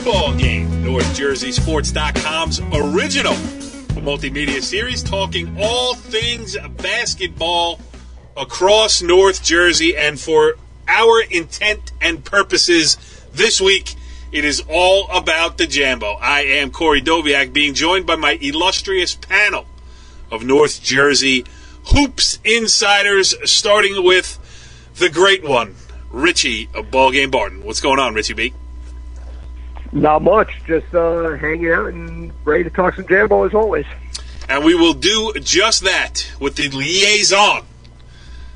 Ballgame, NorthJerseySports.com's original multimedia series talking all things basketball across North Jersey. And for our intent and purposes this week, it is all about the Jambo. I am Corey Doviak, being joined by my illustrious panel of North Jersey hoops insiders, starting with the great one, Richie of Ballgame Barton. What's going on, Richie B? Not much, just hanging out and ready to talk some Jambo as always. And we will do just that with the liaison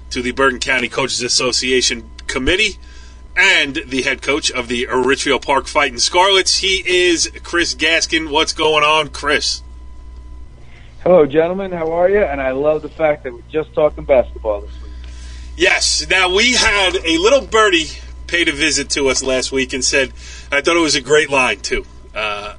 to the Bergen County Coaches Association Committee and the head coach of the Ridgefield Park Fighting Scarlets. He is Chris Gaskin. What's going on, Chris? Hello, gentlemen. How are you? And I love the fact that we're just talking basketball this week. Yes. Now, we had a little birdie paid a visit to us last week and said, I thought it was a great line, too. A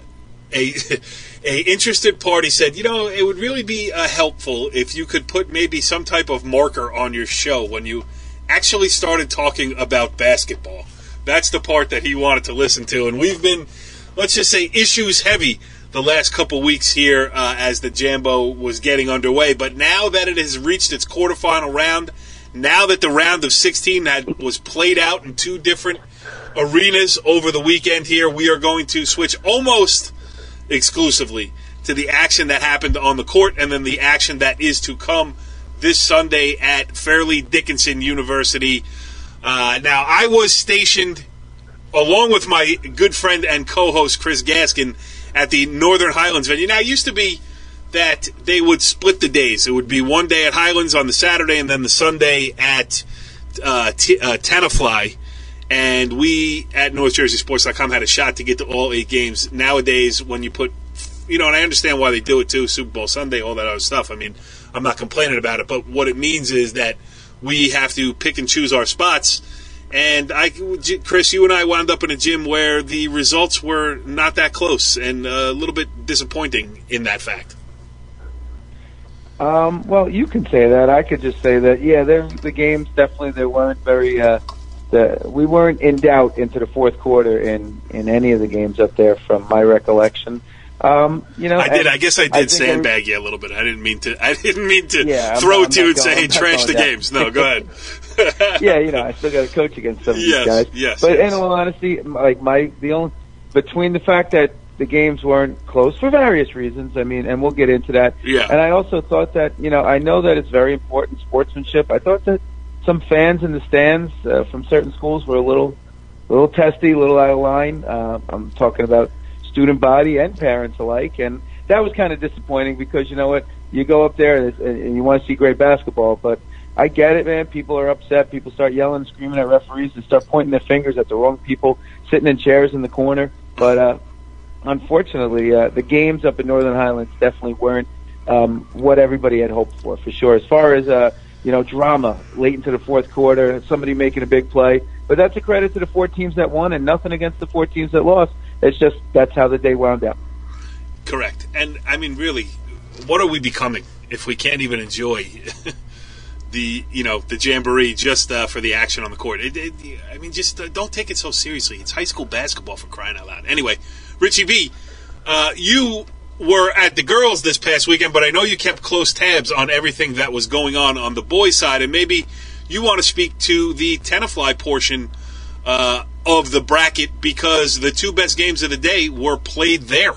interested party said, it would really be helpful if you could put maybe some type of marker on your show when you actually started talking about basketball. That's the part that he wanted to listen to. And we've been, let's just say, issues heavy the last couple weeks here as the Jambo was getting underway. But now that it has reached its quarterfinal round, now that the round of 16 was played out in two different arenas over the weekend here, we are going to switch almost exclusively to the action that happened on the court and then the action that is to come this Sunday at Fairleigh Dickinson University. Now, I was stationed, along with my good friend and co-host Chris Gaskin, at the Northern Highlands venue. Now, it used to be that they would split the days. It would be one day at Highlands on the Saturday and then the Sunday at Tenafly. And we at NorthJerseySports.com had a shot to get to all 8 games. Nowadays, when you put, and I understand why they do it too, Super Bowl Sunday, all that other stuff. I mean, I'm not complaining about it, but what it means is that we have to pick and choose our spots. And Chris, you and I wound up in a gym where the results were not that close and a little bit disappointing in that fact. Well, you can say that. I could just say that, the games definitely, they weren't very, we weren't in doubt into the fourth quarter in any of the games up there from my recollection. I guess I did sandbag you a little bit. I didn't mean to throw it to you and say, hey, trash the games. No, go ahead. I still got to coach against some of these guys. But in all honesty, between the fact that the games weren't close for various reasons, and we'll get into that. Yeah. And I also thought that, I know that it's very important sportsmanship. I thought that some fans in the stands from certain schools were a little testy, a little out of line. I'm talking about student body and parents alike, and that was kind of disappointing because you know what, you go up there and you want to see great basketball, but I get it, man. People are upset. People start yelling and screaming at referees and start pointing their fingers at the wrong people sitting in chairs in the corner. But unfortunately, the games up in Northern Highlands definitely weren't what everybody had hoped for sure. As far as drama late into the fourth quarter, somebody making a big play, but that's a credit to the 4 teams that won and nothing against the 4 teams that lost. It's just that's how the day wound up. Correct. And, really, what are we becoming if we can't even enjoy the jamboree just for the action on the court? Don't take it so seriously. It's high school basketball, for crying out loud. Anyway, Richie B, you were at the girls this past weekend, but I know you kept close tabs on everything that was going on the boys' side, and maybe you want to speak to the Tenafly portion of the bracket because the 2 best games of the day were played there.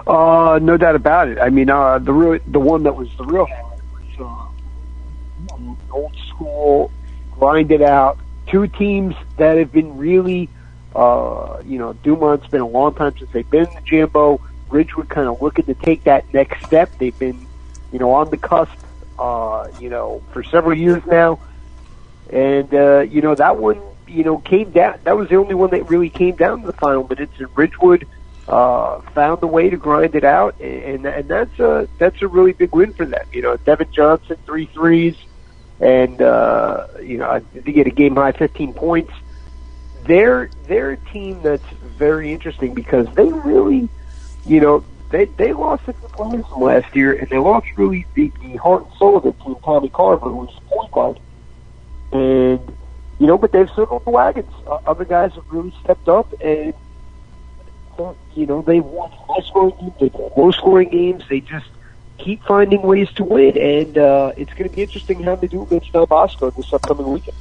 No doubt about it. The one that was the real highlight was old school, grinded out. 2 teams that have been really, Dumont's been a long time since they've been in the Jambo. Ridgewood kind of looking to take that next step. They've been, on the cusp, for several years now. And, that one, came down. That was the only one that really came down to the final minutes. And Ridgewood found a way to grind it out. And that's a really big win for them. Devin Johnson, 3 threes. And, I think he had a game-high 15 points. They're a team that's very interesting because they really, they lost a few players from last year, and they lost really the heart and soul of their team, Tommy Carver, who was point guard. And, but they've circled the wagons. Other guys have really stepped up, and, they've won high-scoring games, they've won low-scoring games. They just keep finding ways to win, and it's going to be interesting how they do against Del Bosco this upcoming weekend.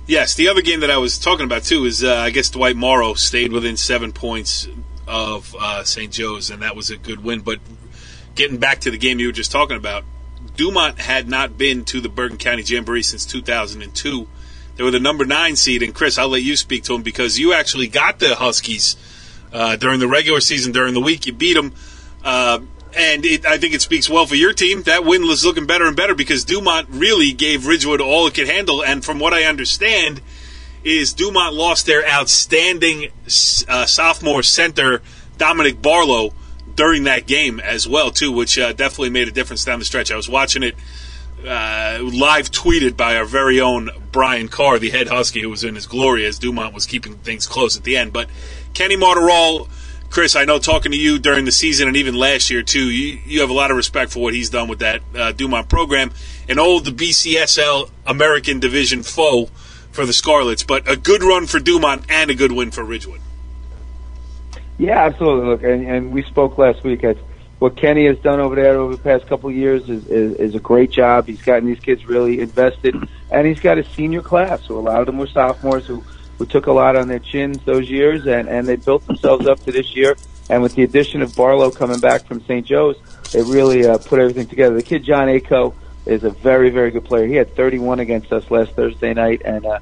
Yes, the other game that I was talking about, too, is I guess Dwight Morrow stayed within 7 points of St. Joe's, and that was a good win. But getting back to the game you were just talking about, Dumont had not been to the Bergen County Jamboree since 2002. They were the number 9 seed, and Chris, I'll let you speak to them because you actually got the Huskies during the regular season. During the week, you beat them, and I think it speaks well for your team. That win was looking better and better because Dumont really gave Ridgewood all it could handle, and from what I understand is Dumont lost their outstanding sophomore center, Dominic Barlow, during that game as well, too, which definitely made a difference down the stretch. I was watching it live tweeted by our very own Brian Carr, the head Husky, who was in his glory as Dumont was keeping things close at the end. But Kenny Martirall, Chris, I know talking to you during the season and even last year, too, you have a lot of respect for what he's done with that Dumont program. An old BCSL American Division foe for the Scarlets, but a good run for Dumont and a good win for Ridgewood. Yeah, absolutely. Look, and we spoke last week. What Kenny has done over there over the past couple of years is a great job. He's gotten these kids really invested, and he's got a senior class who a lot of them were sophomores who took a lot on their chins those years, and they built themselves up to this year. And with the addition of Barlow coming back from St. Joe's, it really put everything together. The kid John Ako is a very, very good player. He had 31 against us last Thursday night, and I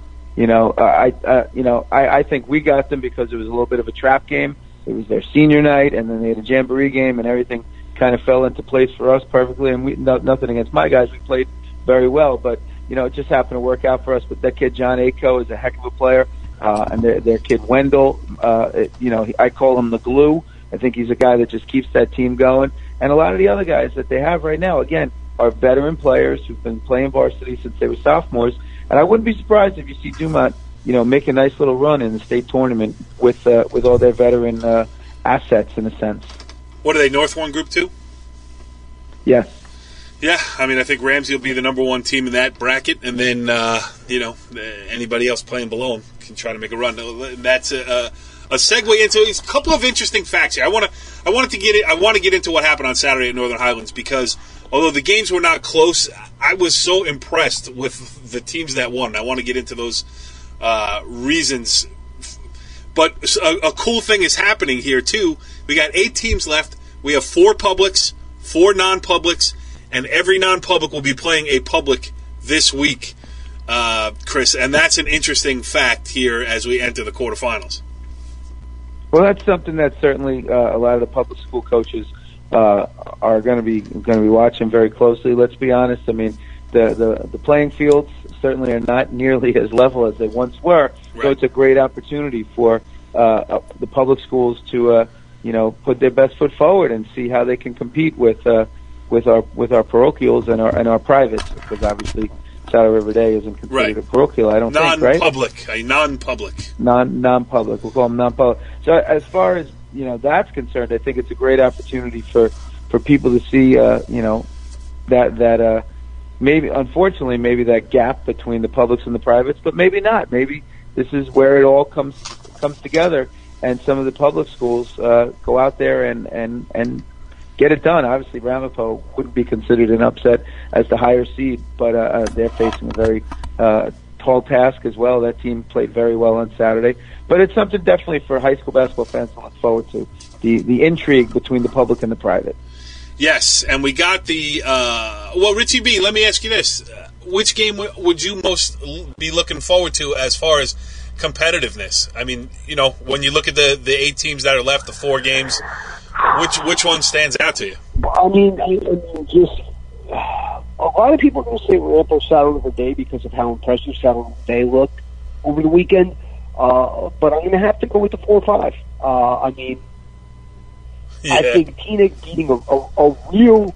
think we got them because it was a little bit of a trap game. It was their senior night, and then they had a jamboree game, and everything kind of fell into place for us perfectly. And nothing against my guys, we played very well, but it just happened to work out for us. But that kid John Ako is a heck of a player, and their kid Wendell, I call him the glue. I think he's a guy that just keeps that team going. And a lot of the other guys that they have right now, again, are veteran players who've been playing varsity since they were sophomores. And I wouldn't be surprised if you see Dumont, make a nice little run in the state tournament with all their veteran assets, in a sense. What are they, North 1 Group 2? Yes. Yeah, I mean, I think Ramsey will be the number 1 team in that bracket, and then, anybody else playing below them can try to make a run. That's a segue into a couple of interesting facts here. I want to get into what happened on Saturday at Northern Highlands because although the games were not close, I was so impressed with the teams that won. I want to get into those reasons. But a cool thing is happening here, too. We got 8 teams left. We have 4 publics, 4 non-publics, and every non-public will be playing a public this week, Chris. And that's an interesting fact here as we enter the quarterfinals. Well, that's something that certainly a lot of the public school coaches are going to be watching very closely. Let's be honest. I mean, the playing fields certainly are not nearly as level as they once were. Right. So it's a great opportunity for the public schools to put their best foot forward and see how they can compete with our parochials and our privates, because obviously Saddle River Day isn't considered a parochial, I don't think, right? Non-public. Non-public. We'll call them non-public. So as far as, that's concerned, I think it's a great opportunity for people to see, that maybe, unfortunately, maybe that gap between the publics and the privates, but maybe not. Maybe this is where it all comes together, and some of the public schools go out there and get it done. Obviously, Ramapo wouldn't be considered an upset as the higher seed, but they're facing a very tall task as well. That team played very well on Saturday. But it's something definitely for high school basketball fans to look forward to, the intrigue between the public and the private. Yes, and we got the Richie B, let me ask you this. Which game would you most be looking forward to as far as competitiveness? I mean, when you look at the 8 teams that are left, the 4 games, which one stands out to you? I mean, just a lot of people are going to say Ramapo Saddle River Day because of how impressive Saddle River Day looked over the weekend. But I'm going to have to go with the 4-5. I mean, yeah. I think Teaneck beating a real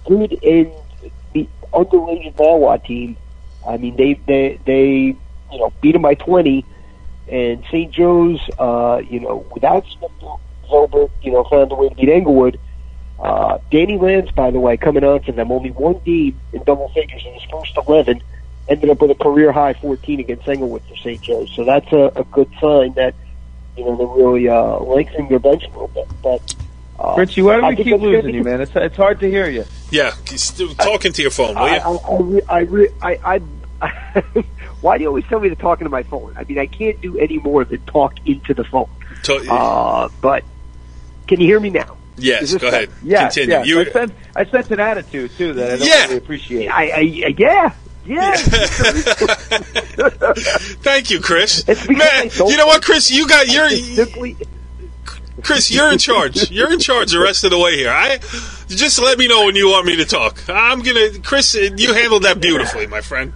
good and the underrated Malwa team. I mean, they beat them by 20, and St. Joe's, without Smith Zobert, found a way to beat Englewood. Danny Lance, by the way, coming on for them, only one game in double figures in his first 11, ended up with a career-high 14 against Englewood for St. Joe's. So that's a good sign that, they're really lengthening their bench a little bit. But Richie, why do we keep losing you, man? It's hard to hear you. Yeah, talking to your phone, will you? Why do you always tell me to talk into my phone? I mean, I can't do any more than talk into the phone. But can you hear me now? Yes, go ahead. Yeah, continue. Yeah. I sense an attitude, too, that I don't really appreciate. Yeah. Thank you, Chris. Man, you know what, Chris? Chris, you're in charge. You're in charge the rest of the way here. Just let me know when you want me to talk. Chris, you handled that beautifully, my friend.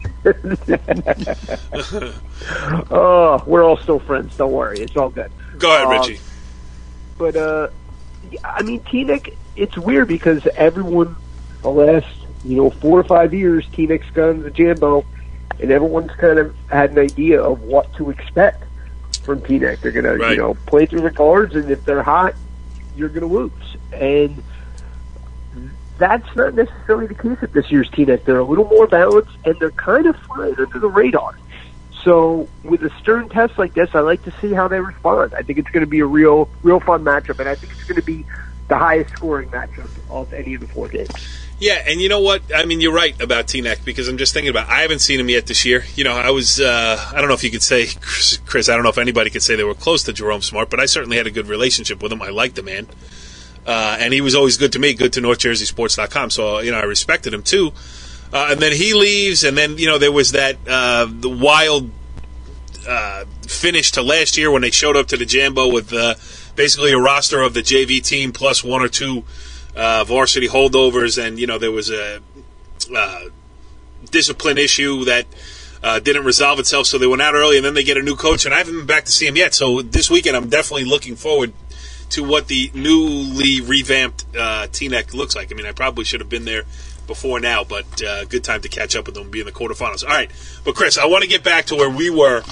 Oh, we're all still friends. Don't worry. It's all good. Go ahead, Richie. But, Teaneck, it's weird because everyone, the last, 4 or 5 years, Teaneck's gone to Jambo, and everyone's kind of had an idea of what to expect from Teaneck. They're going to, play through the cards, and if they're hot, you're going to lose. And that's not necessarily the case at this year's Teaneck. They're a little more balanced, and they're kind of flying under the radar. So with a stern test like this, I like to see how they respond. I think it's going to be a real fun matchup, and I think it's going to be the highest scoring matchup of any of the 4 games. Yeah, and you know what? I mean, you're right about Teaneck, because I'm just thinking about I haven't seen him yet this year. I was, I don't know if you could say, Chris, I don't know if anybody could say they were close to Jerome Smart, but I certainly had a good relationship with him. I liked the man. And he was always good to me, good to NorthJerseySports.com, so, I respected him too. And then he leaves, and then, there was that the wild finish to last year when they showed up to the Jambo with basically a roster of the JV team plus 1 or 2 varsity holdovers, and, there was a discipline issue that didn't resolve itself, so they went out early, and then they get a new coach, and I haven't been back to see him yet. So this weekend I'm definitely looking forward to what the newly revamped Teaneck looks like. I mean, I probably should have been there before now, but good time to catch up with them and be in the quarterfinals. All right, but Chris, I want to get back to where we were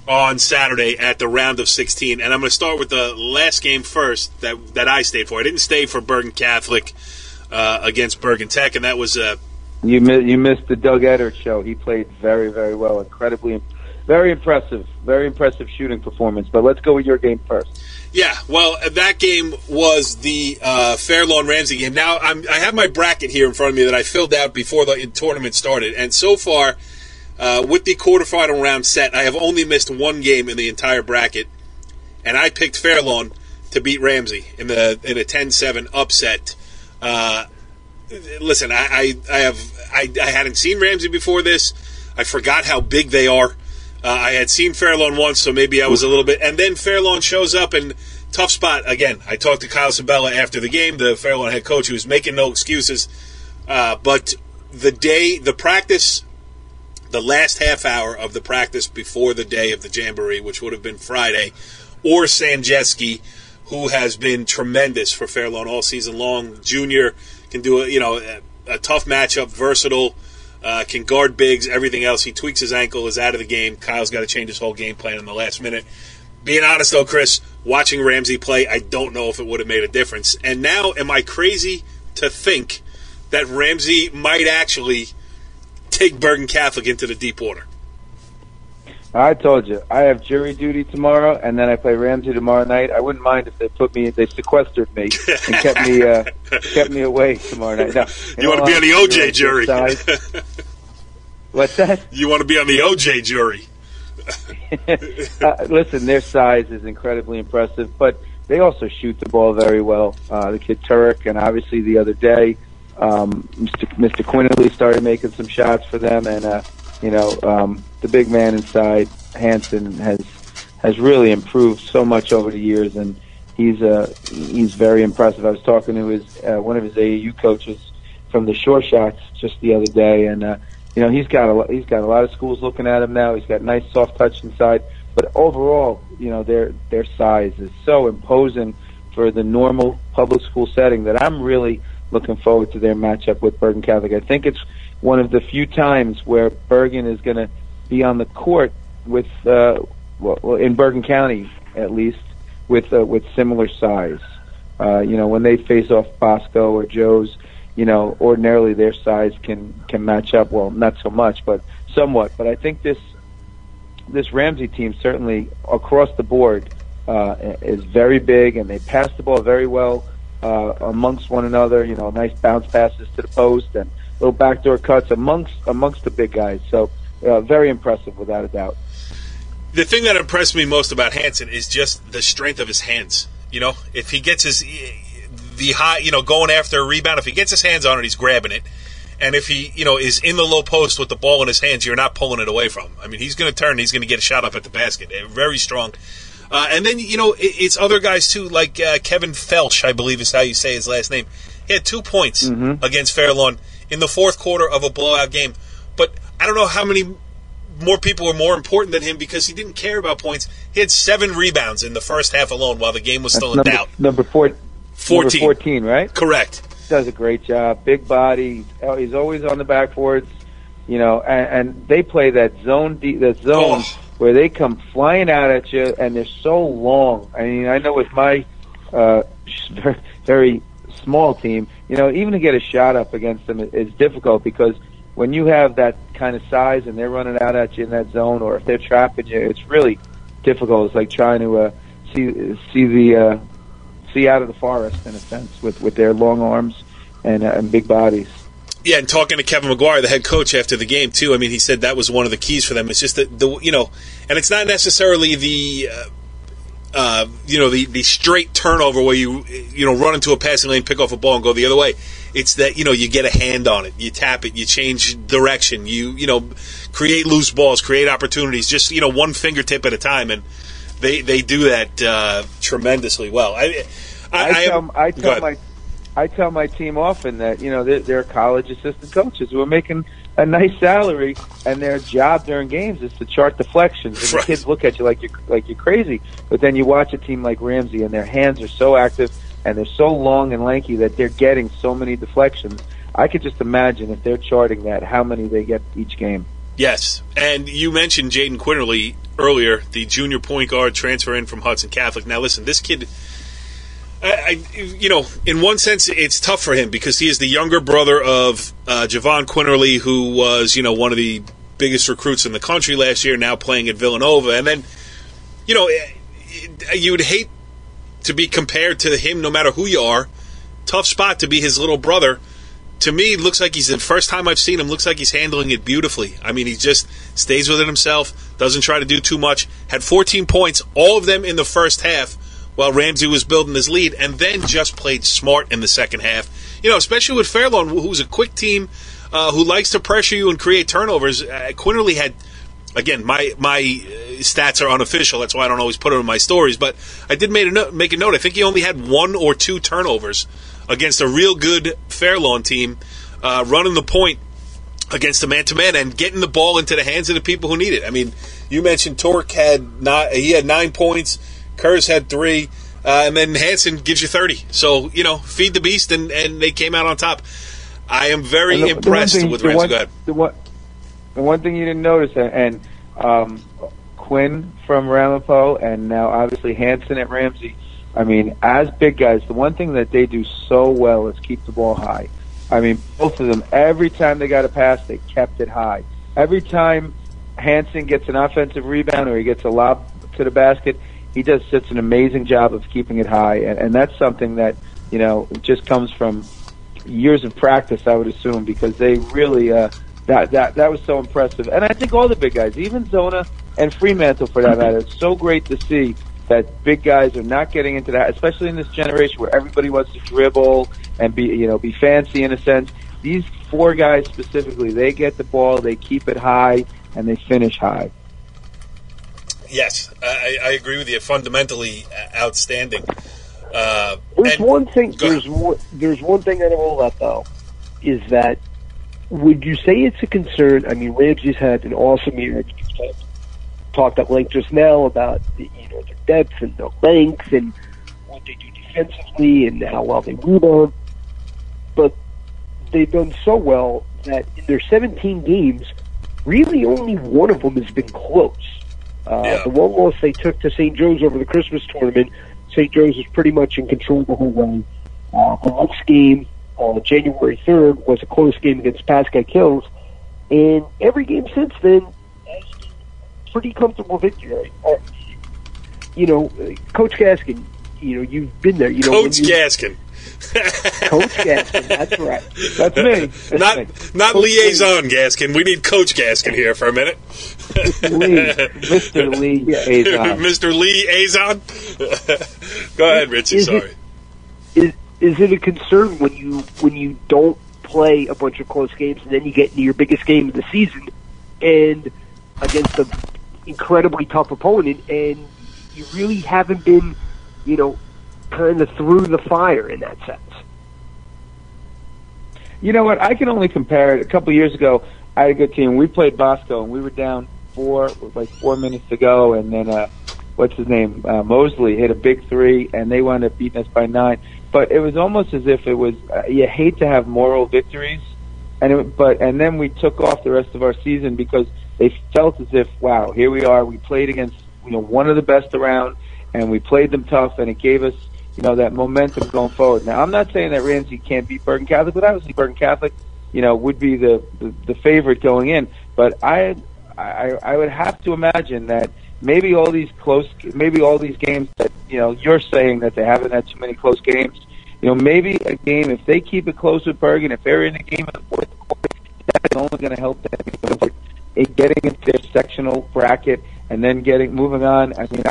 on Saturday at the round of 16, and I'm going to start with the last game first that I stayed for. I didn't stay for Bergen Catholic against Bergen Tech, and that was you missed the Doug Eddard show. He played very, very well, very impressive shooting performance. But let's go with your game first. Yeah, well, that game was the Fairlawn Ramsey game. Now, I have my bracket here in front of me that I filled out before the tournament started, and so far, with the quarterfinal round set, I have only missed one game in the entire bracket, and I picked Fairlawn to beat Ramsey in a 10-7 upset. Listen, I hadn't seen Ramsey before this. I forgot how big they are. I had seen Fairlawn once, so maybe I was a little bit. And then Fairlawn shows up, and tough spot again. I talked to Kyle Sabella after the game, the Fairlawn head coach, who was making no excuses. But the practice, the last half hour of the practice before the day of the Jamboree, which would have been Friday, or Sanjeski, who has been tremendous for Fairlawn all season long. Junior can do a tough matchup, versatile. Can guard bigs, everything else. He tweaks his ankle, is out of the game. Kyle's got to change his whole game plan in the last minute. Being honest, though, Chris, watching Ramsey play, I don't know if it would have made a difference. And now, am I crazy to think that Ramsey might actually take Bergen Catholic into the deep water? I told you. I have jury duty tomorrow, and then I play Ramsey tomorrow night. I wouldn't mind if they sequestered me and kept me away tomorrow night. Now, you want to be on the OJ jury? What's that? You want to be on the OJ jury? Listen, their size is incredibly impressive, but they also shoot the ball very well. The kid Turek, and obviously the other day, Mr. Quinley started making some shots for them, and the big man inside, Hansen, has really improved so much over the years, and he's very impressive. I was talking to his one of his AAU coaches from the Shore Shots just the other day, and he's got a lot of schools looking at him now. He's got nice soft touch inside, but overall, their size is so imposing for the normal public school setting that I'm really looking forward to their matchup with Bergen Catholic. I think it's one of the few times where Bergen is going to be on the court with, in Bergen County at least, with similar size. When they face off Bosco or Joe's, ordinarily their size can match up. Well, not so much, but somewhat. But I think this Ramsey team, certainly across the board, is very big, and they pass the ball very well amongst one another. Nice bounce passes to the post and little backdoor cuts amongst the big guys. So very impressive, without a doubt. The thing that impressed me most about Hansen is just the strength of his hands. If he gets going after a rebound, if he gets his hands on it, he's grabbing it. And if he, is in the low post with the ball in his hands, you're not pulling it away from him. I mean, he's going to turn, he's going to get a shot up at the basket. Very strong. And then, it's other guys too, like Kevin Felsch, I believe is how you say his last name. He had 2 points against Fairlawn in the fourth quarter of a blowout game. But I don't know how many more people were more important than him because he didn't care about points. He had 7 rebounds in the first half alone while the game was still in doubt. Number 14, right? Correct. Does a great job. Big body. He's always on the backboards. And they play that zone where they come flying out at you, and they're so long. I mean, I know with my very, very small team, even to get a shot up against them is difficult because when you have that kind of size and they're running out at you in that zone, or if they're trapping you, it's really difficult. It's like trying to see out of the forest in a sense with their long arms and big bodies. Yeah, and talking to Kevin McGuire, the head coach, after the game too. I mean, he said that was one of the keys for them. It's just that and it's not necessarily the straight turnover where you run into a passing lane, pick off a ball, and go the other way. It's that you get a hand on it, you tap it, you change direction, you create loose balls, create opportunities, just one fingertip at a time, and they do that tremendously well. I tell my team often that they're college assistant coaches who are making a nice salary, and their job during games is to chart deflections. And the kids look at you like you're crazy. But then you watch a team like Ramsey, and their hands are so active and they're so long and lanky that they're getting so many deflections. I could just imagine if they're charting that, how many they get each game. Yes, and you mentioned Jaden Quinterly earlier, the junior point guard transfer in from Hudson Catholic. Now, listen, this kid, in one sense, it's tough for him because he is the younger brother of Javon Quinterly, who was, one of the biggest recruits in the country last year, now playing at Villanova. And then, you would hate to be compared to him no matter who you are. Tough spot to be his little brother. To me, looks like the first time I've seen him, looks like he's handling it beautifully. I mean, he just stays within himself, doesn't try to do too much. Had 14 points, all of them in the first half, while Ramsey was building his lead, and then just played smart in the second half. Especially with Fairlawn, who's a quick team, who likes to pressure you and create turnovers. Quinterly had, again, my stats are unofficial, that's why I don't always put them in my stories, but I did make a note. I think he only had 1 or 2 turnovers against a real good Fairlawn team, running the point against a man-to-man and getting the ball into the hands of the people who need it. I mean, you mentioned Torque had 9 points, Kurz had 3, and then Hansen gives you 30. So, feed the beast, and they came out on top. I am very impressed with Ramsey. Go ahead. The one thing you didn't notice, and Quinn from Ramapo, and now obviously Hansen at Ramsey, I mean, as big guys, the one thing that they do so well is keep the ball high. I mean, both of them, every time they got a pass, they kept it high. Every time Hansen gets an offensive rebound or he gets a lob to the basket, he does such an amazing job of keeping it high. And that's something that, just comes from years of practice, I would assume, because they really, that was so impressive. And I think all the big guys, even Zona and Fremantle for that matter, it's so great to see that big guys are not getting into that, especially in this generation where everybody wants to dribble and be fancy in a sense. These 4 guys specifically, they get the ball, they keep it high, and they finish high. Yes, I agree with you. Fundamentally outstanding. There's one thing. There's one thing out of all that though, is that would you say it's a concern? I mean, Ramsey's had an awesome year. Talked at length just now about their depth and their length and what they do defensively and how well they rebound. But they've done so well that in their 17 games, really only one of them has been close. The one loss they took to St. Joe's over the Christmas tournament St. Joe's was pretty much in control the whole way. The next game, January 3rd, was a close game against Pasco Hills, and every game since then has been pretty comfortable victory. Coach Gaskin, you've been there. Coach Gaskin. Coach Gaskin, that's right. That's me. Not Coach liaison Lee. Gaskin. We need Coach Gaskin here for a minute. Mr. Liaison. Mr. Liaison. Go ahead, Richie. Sorry. Is it a concern when you don't play a bunch of close games and then you get into your biggest game of the season and against an incredibly tough opponent and you really haven't been, kind of through the fire in that sense? You know what? I can only compare it. A couple of years ago, I had a good team. We played Bosco, and we were down 4 minutes to go, and then what's his name? Mosley hit a big 3, and they wound up beating us by 9. But it was almost as if it was. You hate to have moral victories, and then we took off the rest of our season because they felt as if, wow, here we are. We played against one of the best around, and we played them tough, and it gave us that momentum going forward. Now, I'm not saying that Ramsey can't beat Bergen Catholic, but obviously Bergen Catholic, would be the favorite going in. But I would have to imagine that maybe all these games that you're saying that they haven't had too many close games. Maybe a game, if they keep it close with Bergen, if they're in a game in the fourth quarter, that's only going to help them getting into their sectional bracket and then moving on. I mean,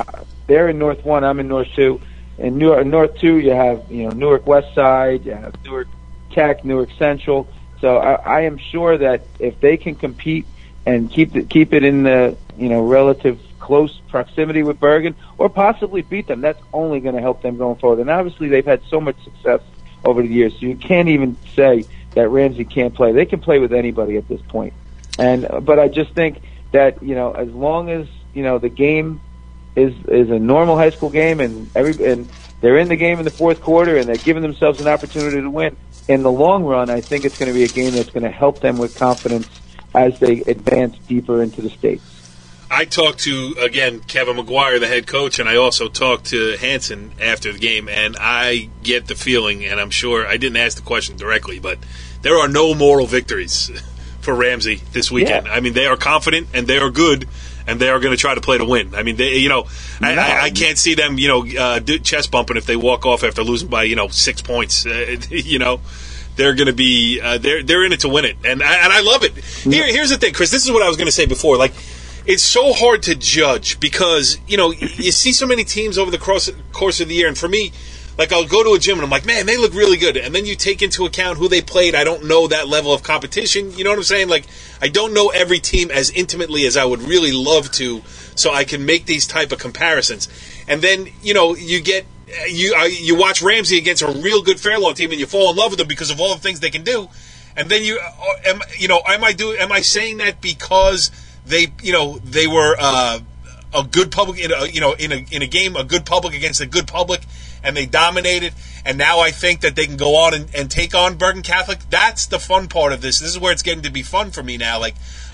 they're in North 1, I'm in North 2. In North 2, you have Newark West Side, you have Newark Tech, Newark Central. So I am sure that if they can compete and keep it in the relative close proximity with Bergen, or possibly beat them, that's only going to help them going forward. And obviously, they've had so much success over the years, so you can't even say that Ramsey can't play. They can play with anybody at this point. But I just think that as long as the game is a normal high school game, and they're in the game in the fourth quarter, and they're giving themselves an opportunity to win. In the long run, I think it's going to be a game that's going to help them with confidence as they advance deeper into the states. I talked to, again, Kevin McGuire, the head coach, and I also talked to Hansen after the game, and I get the feeling, and I'm sure I didn't ask the question directly, but there are no moral victories for Ramsey this weekend. Yeah. I mean, they are confident, and they are good, and they are going to try to play to win. I mean, I can't see them, chest bumping if they walk off after losing by, 6 points. They're going to be, they're in it to win it, and I love it. Here's the thing, Chris. This is what I was going to say before. It's so hard to judge because you see so many teams over the course of the year, and for me, I'll go to a gym and I'm like, man, they look really good, and then you take into account who they played. I don't know that level of competition. You know what I'm saying? I don't know every team as intimately as I would really love to, so I can make these type of comparisons. And then you get you watch Ramsey against a real good Fairlawn team, and you fall in love with them because of all the things they can do. And then am I saying that because they were a good public in a game, a good public against a good public, and they dominated, and now I think that they can go on and take on Bergen Catholic. That's the fun part of this. This is where it's getting to be fun for me now.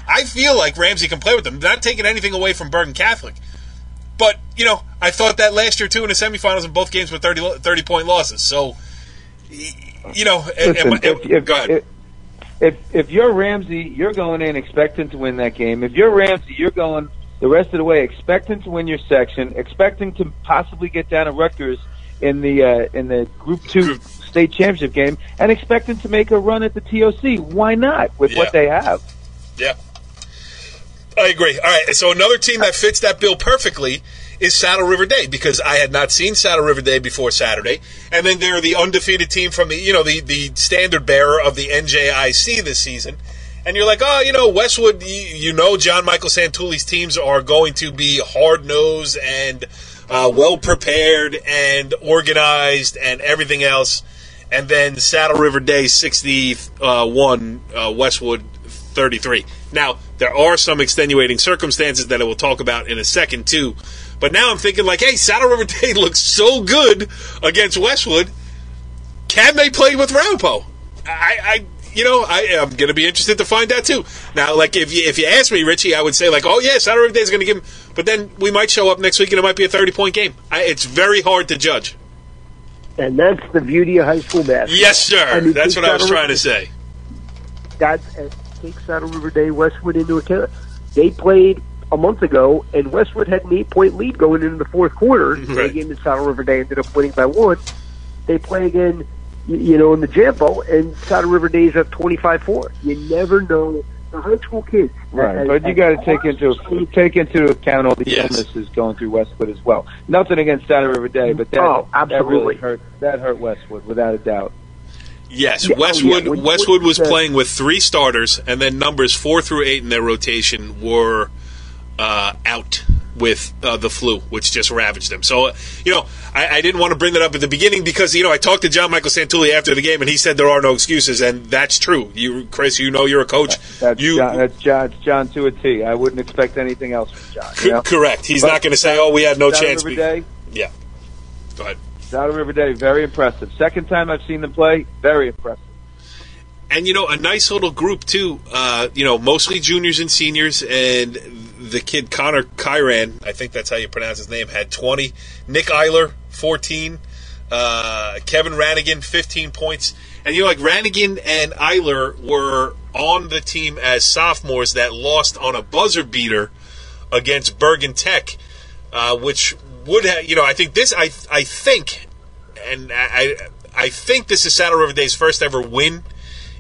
I feel like Ramsey can play with them. Not taking anything away from Bergen Catholic. But, I thought that last year, too, in the semifinals in both games with 30-point losses. So, Listen, go ahead. If you're Ramsey, you're going in expecting to win that game. If you're Ramsey, you're going the rest of the way expecting to win your section, expecting to possibly get down to Rutgers in the Group 2 state championship game, and expecting to make a run at the TOC. Why not with what they have? Yeah. I agree. All right, so another team that fits that bill perfectly is Saddle River Day, because I had not seen Saddle River Day before Saturday. And then they're the undefeated team from the standard bearer of the NJIC this season. And you're like, Westwood, John Michael Santuli's teams are going to be hard-nosed and well-prepared and organized and everything else. And then Saddle River Day 61, Westwood 33. Now, there are some extenuating circumstances that I will talk about in a second, too. But now I'm thinking, hey, Saddle River Day looks so good against Westwood. Can they play with Ramapo? I am going to be interested to find out too. Now, like if you ask me, Richie, I would say like, oh yeah, Saturday River Day is going to give him. But then we might show up next week and it might be a 30-point game. It's very hard to judge. And that's the beauty of high school basketball. Yes, sir. That's what I was trying to say. Take Saddle River Day, Westwood into account. They played a month ago, and Westwood had an 8-point lead going into the fourth quarter. Right. They game in Saddle River Day ended up winning by 1. They play again, in the Jambo, and Saddle River Day's up 25-4. You never know. The high school kids, right? But you got to take into account all the illnesses going through Westwood as well. Nothing against Saddle River Day, but that really hurt. That hurt Westwood without a doubt. Yes, Westwood was playing with 3 starters, and then numbers 4 through 8 in their rotation were out with the flu, which just ravaged them. So, I didn't want to bring that up at the beginning because, I talked to John Michael Santulli after the game, and he said there are no excuses, and that's true. Chris, you're a coach. That's John to a T. I wouldn't expect anything else from John. Correct. He's not going to say, we had no chance. River Day? Yeah. Go ahead. Saddle River Day, very impressive. Second time I've seen them play, very impressive. And, a nice little group, too. Mostly juniors and seniors, and the kid Connor Kyran, I think that's how you pronounce his name, had 20. Nick Eiler, 14. Kevin Ranigan, 15 points. And, Ranigan and Eiler were on the team as sophomores that lost on a buzzer beater against Bergen Tech, which would have, I think this, I think this is Saddle River Day's first ever win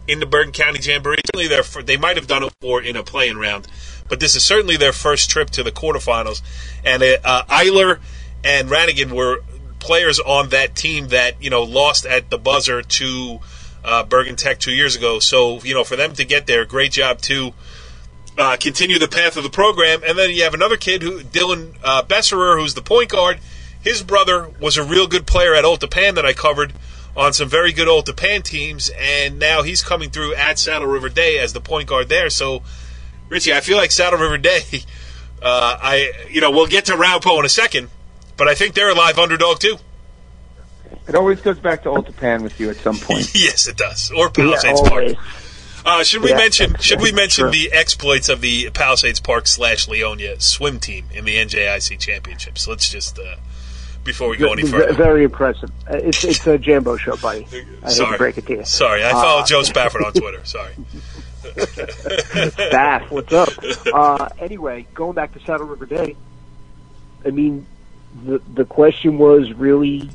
in the Bergen County Jamboree. Certainly they might have done it before in a play-in round, but this is certainly their first trip to the quarterfinals. And Eiler and Ranigan were players on that team that, lost at the buzzer to Bergen Tech 2 years ago. So, for them to get there, great job to continue the path of the program. And then you have another kid, Dylan Besserer, who's the point guard. His brother was a real good player at Old Tapan that I covered on some very good Old Tapan teams, and now he's coming through at Saddle River Day as the point guard there. So, Richie, I feel like Saddle River Day, we'll get to Raupo in a second, but I think they're a live underdog too. It always goes back to Old Tapan with you at some point. Yes, it does. Or Palisades Park. Should we mention the exploits of the Palisades Park / Leonia swim team in the NJIC championships? Let's just before we go any further. Very impressive. It's a Jambo show, buddy. I hate to break it to you. Sorry, I follow Joe Spafford on Twitter. Sorry. Spaff, what's up? Anyway, going back to Saddle River Day, I mean, the question was really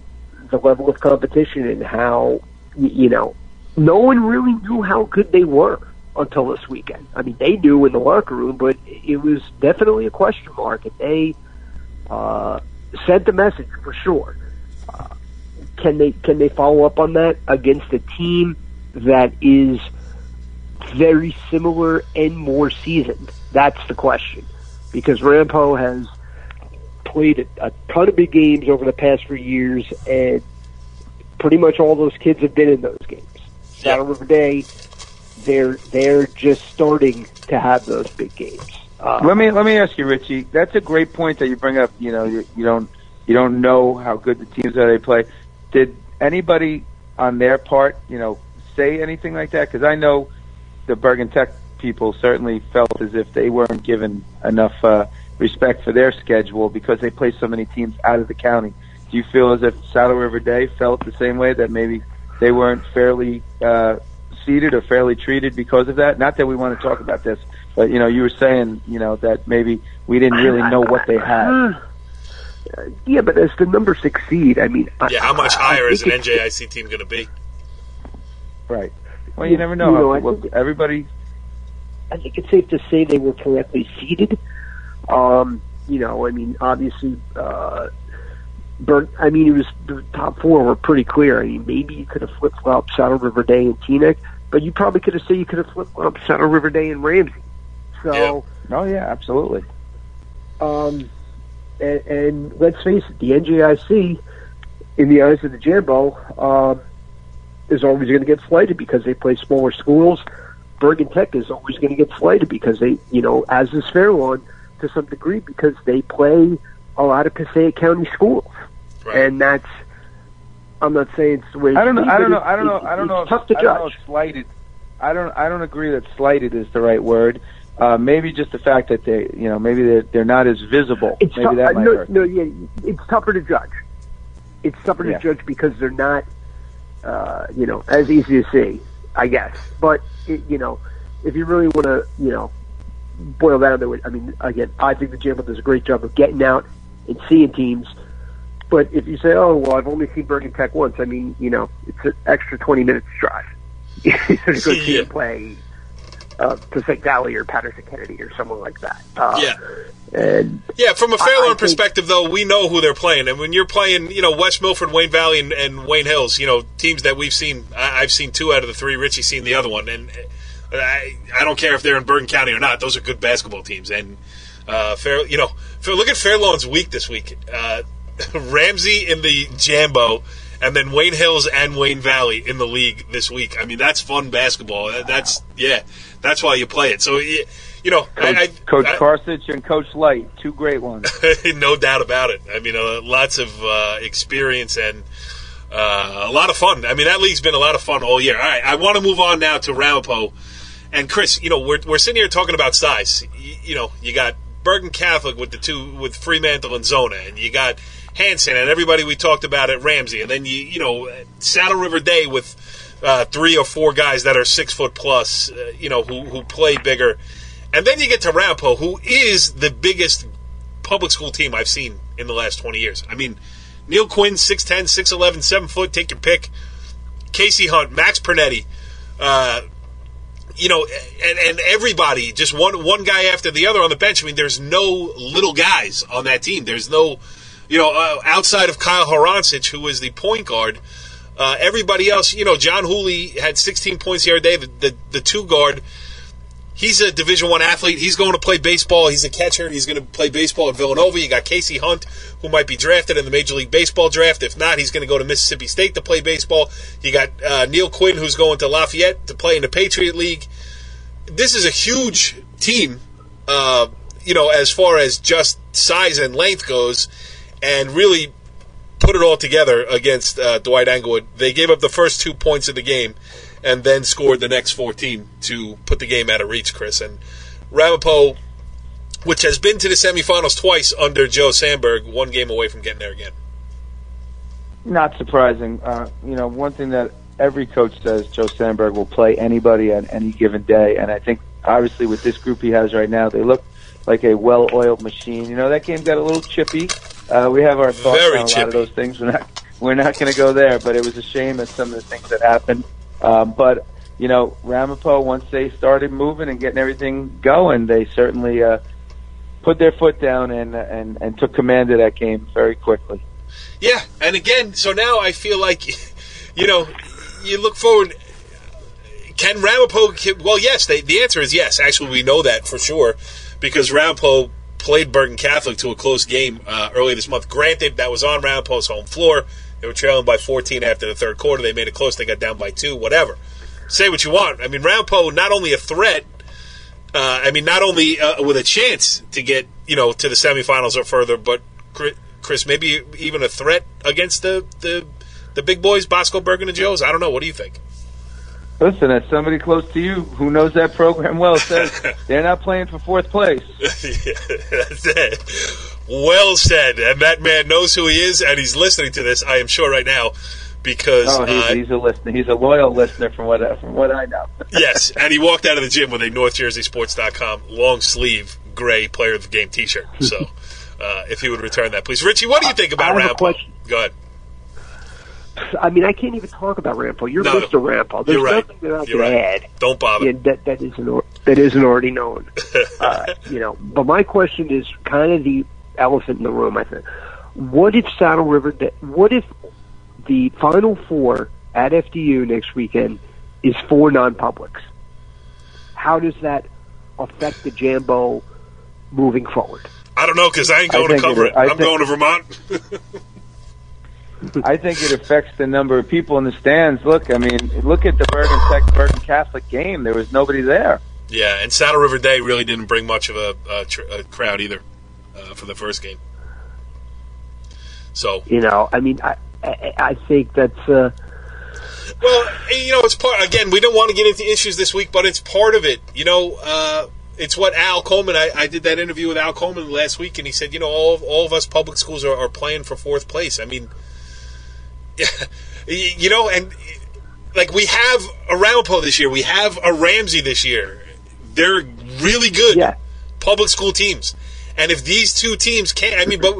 the level of competition and how, no one really knew how good they were until this weekend. I mean, they knew in the locker room, but it was definitely a question mark, and they sent the message for sure. Can they follow up on that against a team that is very similar and more seasoned? That's the question, because Rampo has played a ton of big games over the past few years, and pretty much all those kids have been in those games. Saddle River Day, they're just starting to have those big games. Let me ask you, Richie. That's a great point that you bring up. You don't know how good the teams are they play. Did anybody on their part, say anything like that? Because I know the Bergen Tech people certainly felt as if they weren't given enough respect for their schedule because they play so many teams out of the county. Do you feel as if Saddle River Day felt the same way, that maybe they weren't fairly seated or fairly treated because of that? Not that we want to talk about this, but you were saying that maybe we didn't really know what they had. Yeah, but as the number 6 seed, I mean, how much higher is an NJIC team going to be? Right. Well, you never know. Everybody. I think it's safe to say they were correctly seeded. Obviously, it was the top 4 were pretty clear. I mean, maybe you could have flip-flopped Saddle River Day and Teaneck, but you probably could have said you could have flip-flopped Saddle River Day and Ramsey. So, oh yeah, absolutely. And let's face it, the NJIC, in the eyes of the Jambo, is always going to get slighted because they play smaller schools. Bergen Tech is always going to get slighted because they, as is Fairlawn to some degree, because they play a lot of Passaic County schools. Right. And that's, I'm not saying it's the way I don't know. I don't know. Tough to judge. Slighted. I don't agree that slighted is the right word. Maybe just the fact that maybe they're not as visible. It's maybe that might hurt. It's tougher to judge. It's tougher to judge because they're not, as easy to see, I guess. But if you really want to, boil down to it, I mean, again, I think the Jambo does a great job of getting out and seeing teams. But if you say, oh, well, I've only seen Bergen Tech once, I mean, it's an extra 20 minutes drive. You're going to go see them play Pacific Valley or Patterson Kennedy or someone like that. From a Fairlawn perspective, though, we know who they're playing. And when you're playing, West Milford, Wayne Valley, and Wayne Hills, teams that we've seen, I've seen 2 out of the 3. Richie's seen the other one. And I don't care if they're in Bergen County or not. Those are good basketball teams. And, look at Fairlawn's week this week. Ramsey in the Jambo, and then Wayne Hills and Wayne Valley in the league this week. I mean, that's fun basketball. That's why you play it. So, Coach Carthage and Coach Light, 2 great ones. No doubt about it. I mean, lots of experience and a lot of fun. I mean, that league's been a lot of fun all year. All right, I want to move on now to Ramapo. And Chris, we're sitting here talking about size. You got Bergen Catholic with Fremantle and Zona, and you got Hanson and everybody we talked about at Ramsey, and then Saddle River Day with 3 or 4 guys that are 6 foot plus, who play bigger, and then you get to Ramapo, who is the biggest public school team I've seen in the last 20 years. I mean, Neil Quinn, 6'10", 6'11", 7 foot, take your pick. Casey Hunt, Max Pernetti, and everybody, just one guy after the other on the bench. I mean, there's no little guys on that team. There's no, outside of Kyle Horancic, who is the point guard, everybody else, John Hooley had 16 points the other day, the 2 guard. He's a Division I athlete. He's going to play baseball. He's a catcher. He's going to play baseball at Villanova. You got Casey Hunt, who might be drafted in the Major League Baseball draft. If not, he's going to go to Mississippi State to play baseball. You got Neil Quinn, who's going to Lafayette to play in the Patriot League. This is a huge team, as far as just size and length goes, and really put it all together against Dwight Englewood. They gave up the first 2 points of the game and then scored the next 14 to put the game out of reach, Chris. And Ramapo, which has been to the semifinals twice under Joe Sandberg, 1 game away from getting there again. Not surprising. One thing that every coach says, Joe Sandberg will play anybody on any given day. And I think, obviously, with this group he has right now, they look like a well-oiled machine. That game got a little chippy. We have our thoughts on a lot of those things. We're not going to go there, but it was a shame at some of the things that happened. But Ramapo, once they started moving and getting everything going, they certainly put their foot down and took command of that game very quickly. Yeah, and again, so now I feel like, you look forward. Can Ramapo? Well, yes. The answer is yes. Actually, we know that for sure because Ramapo played Bergen Catholic to a close game early this month. Granted, that was on Ramapo's home floor. They were trailing by 14 after the third quarter. They made it close. They got down by 2. Whatever. Say what you want. I mean, Ramapo not only a threat. Not only with a chance to get to the semifinals or further, but Chris, maybe even a threat against the big boys, Bosco, Bergen, and Joes. I don't know. What do you think? Listen, as somebody close to you who knows that program well says, they're not playing for 4th place. That's it. Well said. And that man knows who he is, and he's listening to this, I am sure, right now, because... he's a listener. He's a loyal listener from what I know. Yes, and he walked out of the gym with a NorthJerseySports.com long-sleeve gray player of the game T-shirt. So, if he would return that, please. Richie, what do you think about Ramapo? Go ahead. I mean, I can't even talk about Ramapo. You're Mr. Ramapo. There's nothing that I can add. Don't bother. That isn't already known. But my question is kind of the elephant in the room, I think. What if Saddle River... What if the Final Four at FDU next weekend is 4 non-publics? How does that affect the Jambo moving forward? I don't know, because I ain't going to cover it. I'm going to Vermont. I think it affects the number of people in the stands. Look at the Bergen Catholic game. There was nobody there. Yeah, and Saddle River Day really didn't bring much of a crowd either for the first game. So I think that's Well, it's part. Again, we don't want to get into issues this week, but it's part of it. It's what Al Coleman. I did that interview with Al Coleman last week, and he said, all of us public schools are playing for fourth place. I mean, and like we have a Ramapo this year, we have a Ramsey this year. They're really good public school teams. And if these two teams can't, but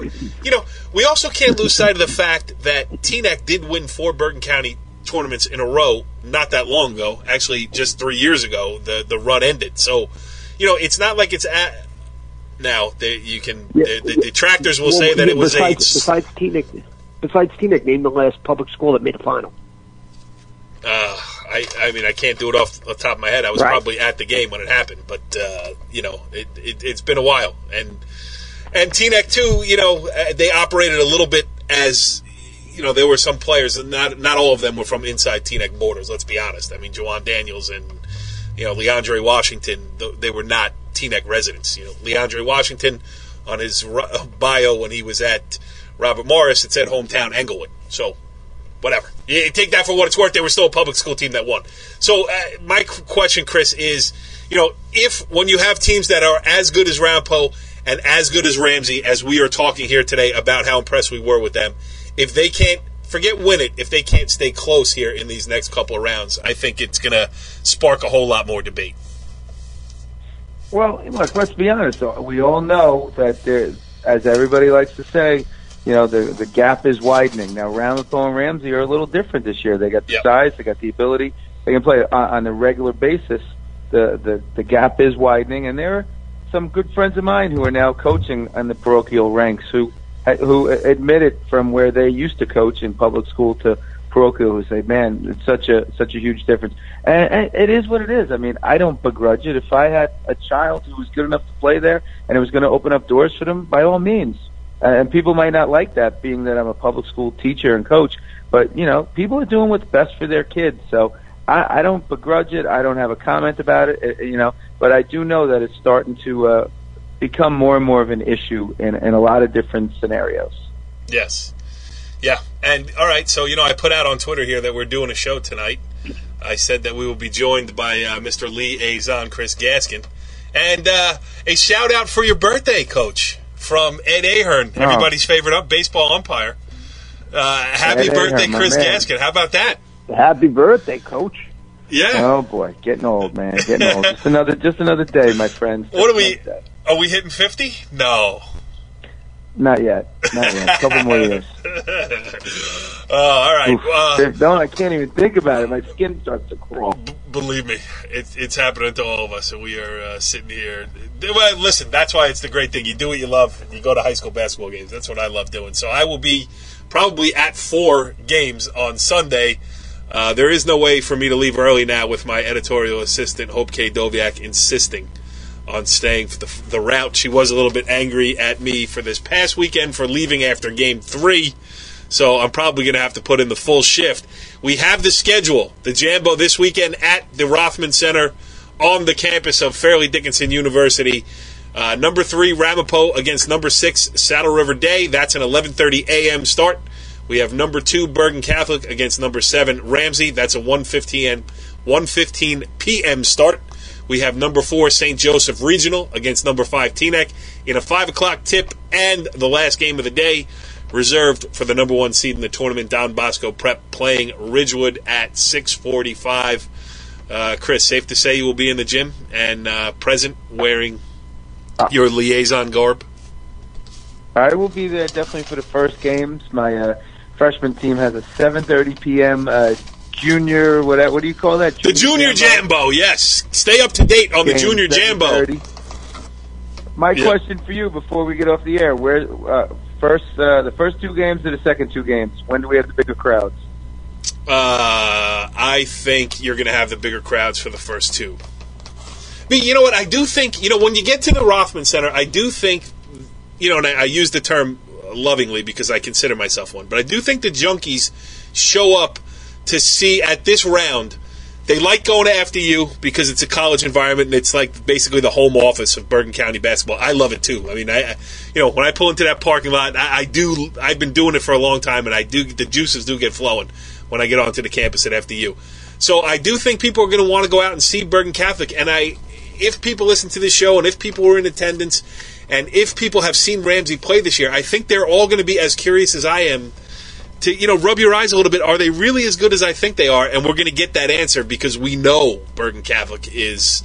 we also can't lose sight of the fact that Teaneck did win 4 Bergen County tournaments in a row not that long ago. Actually, just 3 years ago, the run ended. So, it's not like it's at now. The detractors will say that it was besides Teaneck, name the last public school that made a final. I can't do it off the top of my head. I was probably at the game when it happened, but it's been a while. And Teaneck too, they operated a little bit as there were some players, and not all of them were from inside Teaneck borders. Let's be honest. I mean, Jawan Daniels and Leandre Washington, they were not Teaneck residents. Leandre Washington on his bio when he was at Robert Morris, it said hometown Englewood. So. Whatever. You take that for what it's worth. They were still a public school team that won. So my question, Chris, is, if when you have teams that are as good as Ramapo and as good as Ramsey, as we are talking here today about how impressed we were with them, if they can't, forget win it, if they can't stay close here in these next couple of rounds, I think it's going to spark a whole lot more debate. Well, look, let's be honest. We all know that there's, as everybody likes to say, the gap is widening. Now, Ramapo and Ramsey are a little different this year. They got the size, they got the ability. They can play on a regular basis. The gap is widening, and there are some good friends of mine who are now coaching on the parochial ranks who admitted from where they used to coach in public school to parochial, who say, man, it's such a huge difference. And it is what it is. I mean, I don't begrudge it. If I had a child who was good enough to play there and it was going to open up doors for them, by all means. And people might not like that, being that I'm a public school teacher and coach. But, people are doing what's best for their kids. So I don't begrudge it. I don't have a comment about it, But I do know that it's starting to become more and more of an issue in a lot of different scenarios. Yes. Yeah. And, all right, so, I put out on Twitter here that we're doing a show tonight. I said that we will be joined by Mr. Liaison Chris Gaskin. And a shout-out for your birthday, Coach. From Ed Ahern, everybody's favorite baseball umpire. Happy birthday, Chris Gaskin. How about that? Happy birthday, Coach. Yeah. Oh boy, getting old, man. Getting old. Just another day, my friends. What are we hitting 50? No. Not yet. A couple more years. All right. I can't even think about it. My skin starts to crawl. Believe me, it's happening to all of us, and we are sitting here. Well, listen, that's why it's the great thing. You do what you love. You go to high school basketball games. That's what I love doing. So I will be probably at 4 games on Sunday. There is no way for me to leave early now with my editorial assistant, Hope K. Doviak, insisting on staying for the route. She was a little bit angry at me for this past weekend for leaving after Game 3. So I'm probably going to have to put in the full shift. We have the schedule. The Jambo this weekend at the Rothman Center on the campus of Fairleigh Dickinson University. Number 3, Ramapo against number 6, Saddle River Day. That's an 11:30 a.m. start. We have number 2, Bergen Catholic against number 7, Ramsey. That's a 1:15 p.m. start. We have number 4, St. Joseph Regional against number 5, Teaneck in a 5 o'clock tip. And the last game of the day, reserved for the number 1 seed in the tournament, Don Bosco Prep playing Ridgewood at 6:45. Chris, safe to say you will be in the gym and present wearing your liaison garb? I will be there definitely for the first games. My freshman team has a 7:30 p.m. Junior, what do you call that? The Junior Jambo, yes. Stay up to date on the Junior Jambo. My question for you before we get off the air, where the first 2 games or the second 2 games? When do we have the bigger crowds? I think you're going to have the bigger crowds for the first 2. But you know what? I do think, when you get to the Rothman Center, I do think, and I use the term lovingly because I consider myself one, but I do think the junkies show up to see at this round They like going to FDU because it's a college environment and it's like basically the home office of Bergen County basketball. I love it too. I mean, when I pull into that parking lot, I've been doing it for a long time, and the juices do get flowing when I get onto the campus at FDU. So I do think people are going to want to go out and see Bergen Catholic, and if people listen to this show and if people were in attendance and if people have seen Ramsey play this year, I think they're all going to be as curious as I am to, rub your eyes a little bit. Are they really as good as I think they are? And we're going to get that answer because we know Bergen Catholic is,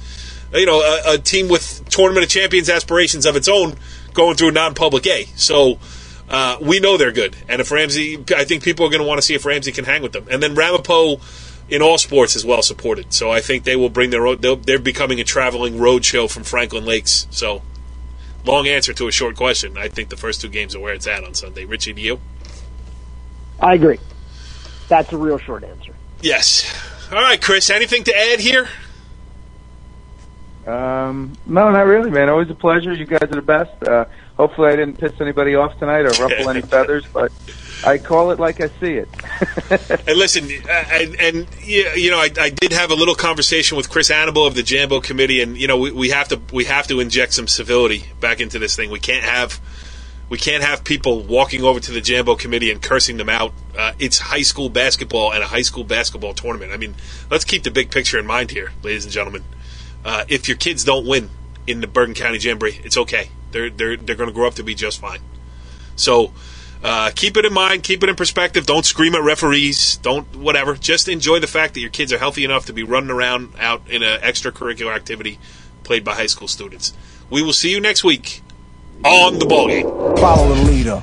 a team with Tournament of Champions aspirations of its own going through non-public A. So we know they're good. And if Ramsey, I think people are going to want to see if Ramsey can hang with them. And then Ramapo in all sports is well supported. So I think they will bring they're becoming a traveling road show from Franklin Lakes. So long answer to a short question. I think the first 2 games are where it's at on Sunday. Richie, to you? I agree. That's a real short answer. Yes. All right, Chris, anything to add here? No, not really, man. Always a pleasure. You guys are the best. Hopefully I didn't piss anybody off tonight or ruffle any feathers, but I call it like I see it. And listen, I did have a little conversation with Chris Annable of the Jambo Committee, and we have to inject some civility back into this thing. We can't have people walking over to the Jambo Committee and cursing them out. It's high school basketball and a high school basketball tournament. I mean, let's keep the big picture in mind here, ladies and gentlemen. If your kids don't win in the Bergen County Jamboree, it's okay. They're going to grow up to be just fine. So keep it in mind, keep it in perspective. Don't scream at referees. Don't whatever. Just enjoy the fact that your kids are healthy enough to be running around out in an extracurricular activity played by high school students. We will see you next week on the Ballgame. Follow the leader.